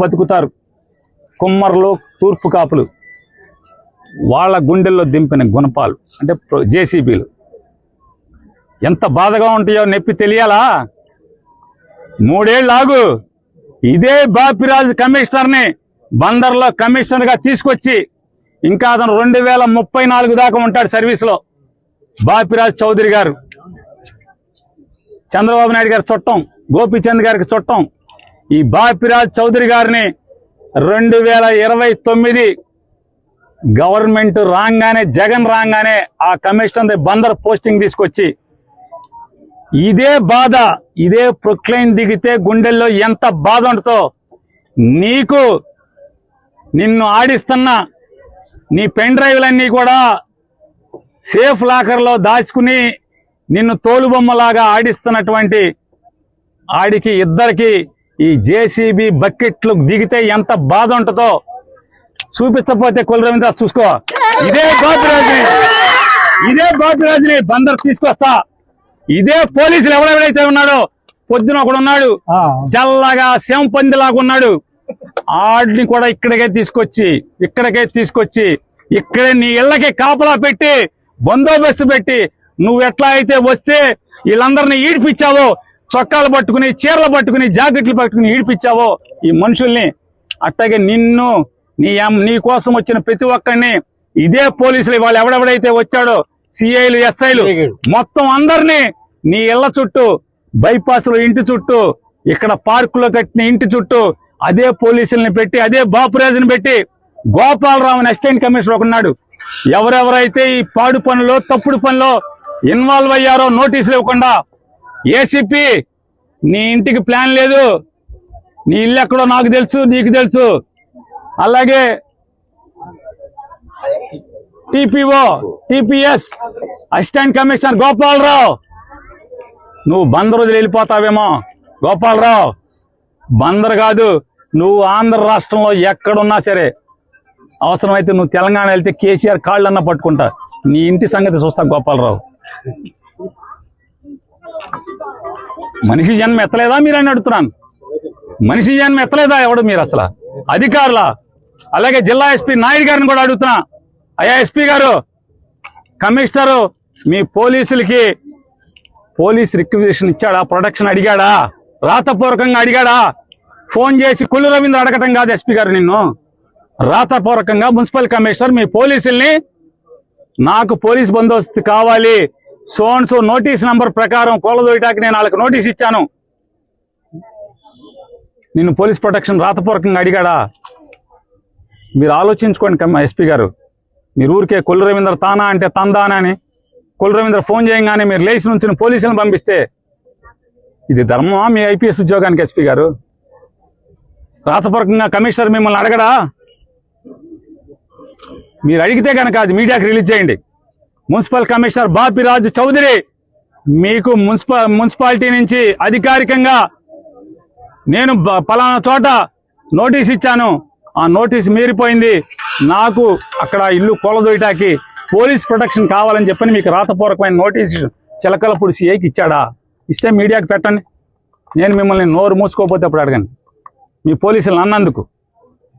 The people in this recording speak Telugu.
బతుకుతారు. కుమ్మర్లు, తూర్పు కాపులు, వాళ్ళ గుండెల్లో దింపిన గుణపాలు అంటే జేసీబీలు ఎంత బాధగా ఉంటాయో నొప్పి తెలియాలా? 3 ఏళ్ళు ఆగు. ఇదే బాపిరాజు కమిషనర్ని బందర్లో కమిషనర్గా తీసుకొచ్చి ఇంకా అతను 2034 దాకా ఉంటాడు సర్వీస్లో. బాపిరాజు చౌదరి గారు చంద్రబాబు నాయుడు గారి చుట్టం, గోపీచంద్ గారికి చుట్టం. ఈ బాపిరాజు చౌదరి గారిని 2029 గవర్నమెంట్ రాగానే, జగన్ రాగానే ఆ కమిషనర్ బందర్ పోస్టింగ్ తీసుకొచ్చి ఇదే బాధ, ఇదే ప్రొక్లైన్ దిగితే గుండెల్లో ఎంత బాధ ఉంటుందో నీకు. నిన్ను ఆడిస్తున్న నీ పెన్ డ్రైవ్లన్నీ కూడా సేఫ్ లాకర్లో దాచుకుని నిన్ను తోలుబొమ్మలాగా ఆడిస్తున్నటువంటి ఆడికి ఇద్దరికి ఈ జేసీబీ బకెట్లు దిగితే ఎంత బాధ ఉంటుందో చూపించకపోతే కొల్లు రవీంద్ర చూసుకో. ఇదే బాపిరాజుని బందర్ తీసుకొస్తా. ఇదే పోలీసులు ఎవరెవరైతే ఉన్నాడో, పొద్దున ఒకడు ఉన్నాడు జల్లగా శంపందిలాగా ఉన్నాడు, ఆడిని కూడా ఇక్కడికే తీసుకొచ్చి ఇక్కడే నీ ఇళ్ళకి కాపలా పెట్టి బందోబస్తు పెట్టి నువ్వు ఎట్లా అయితే వస్తే వీళ్ళందరినీ ఈడిపించావో, చొక్కాలు పట్టుకుని, చీరలు పట్టుకుని, జాకెట్లు పట్టుకుని ఈడిపించావో ఈ మనుషుల్ని, అట్లాగే నిన్ను నీ కోసం వచ్చిన ప్రతి ఒక్కరిని ఇదే పోలీసులు వాళ్ళు ఎవడెవడైతే వచ్చాడో సిఐలు, ఎస్ఐలు మొత్తం అందరినీ నీ ఇళ్ల చుట్టూ, బైపాస్లో ఇంటి చుట్టూ, ఇక్కడ పార్కులో కట్టిన ఇంటి చుట్టూ అదే పోలీసుల్ని పెట్టి, అదే బాపురాజుని పెట్టి, గోపాలరావు అని అసిస్టెంట్ కమిషనర్ ఒకన్నాడు. ఎవరెవరైతే ఈ పాడు పనులు, తప్పుడు పనులు ఇన్వాల్వ్ అయ్యారో నోటీసులు ఇవ్వకుండా, ఏసీపీ నీ ఇంటికి ప్లాన్ లేదు, నీ ఇల్లు ఎక్కడో నాకు తెలుసు, నీకు తెలుసు. అలాగే టీపీఎస్ అసిస్టెంట్ కమిషనర్ గోపాలరావు, నువ్వు బందర్ వదిలి వెళ్ళిపోతావేమో. గోపాలరావు, బందర్ కాదు, నువ్వు ఆంధ్ర రాష్ట్రంలో ఎక్కడున్నా సరే, అవసరమైతే నువ్వు తెలంగాణ వెళ్తే కేసీఆర్ కాళ్ళన్నా పట్టుకుంటా. నీ ఇంటి సంగతి చూస్తా గోపాలరావు. మనిషి జన్మ ఎత్తలేదా మీరని అడుగుతున్నాను. మనిషి జన్మ ఎత్తలేదా ఎవడు మీరు అసలు అధికారులా? అలాగే జిల్లా ఎస్పీ నాయుడు గారిని కూడా అడుగుతున్నా. అయ్యా ఎస్పీ గారు, కమిషనరు మీ పోలీసులకి పోలీస్ రిక్విజిషన్ ఇచ్చాడా? ప్రొటెక్షన్ అడిగాడా? రాతపూర్వకంగా అడిగాడా? ఫోన్ చేసి కొల్లు రవీంద్ర అడగటం కాదు ఎస్పీ గారు, నిన్ను రాతపూర్వకంగా మున్సిపల్ కమిషనర్ మీ పోలీసుల్ని నాకు పోలీస్ బందోబస్తు కావాలి, సోన్సో నోటీస్ నంబర్ ప్రకారం కోలదోయటానికి నేను వాళ్ళకి నోటీస్ ఇచ్చాను, నిన్ను పోలీస్ ప్రొటెక్షన్ రాతపూర్వకంగా అడిగాడా? మీరు ఆలోచించుకోండి ఎస్పీ గారు. మీరు ఊరికే కొల్లు రవీంద్ర తానా అంటే తందానా అని కొల్లు రవీంద్ర ఫోన్ చేయగానే మీరు లేచి నుంచి పోలీసులను పంపిస్తే ఇది ధర్మమా మీ ఐపీఎస్ ఉద్యోగానికి? ఎస్పీ గారు, రాతపూర్వకంగా కమిషనర్ మిమ్మల్ని అడగడా? మీరు అడిగితే కనుక అది మీడియాకి రిలీజ్ చేయండి. మున్సిపల్ కమిషనర్ బాపిరాజు చౌదరి మీకు మున్సిపాలిటీ నుంచి అధికారికంగా నేను పలానా చోట నోటీస్ ఇచ్చాను, ఆ నోటీస్ మీరిపోయింది, నాకు అక్కడ ఇల్లు కూలదోయటానికి పోలీస్ ప్రొటెక్షన్ కావాలని చెప్పని మీకు రాతపూర్వకమైన నోటీస్ చిలకలపూడి సిఐకి ఇచ్చాడా? ఇస్తే మీడియాకి పెట్టండి. నేను మిమ్మల్ని నోరు మూసుకోకపోతే అప్పుడు అడగండి. మీ పోలీసులు అన్నందుకు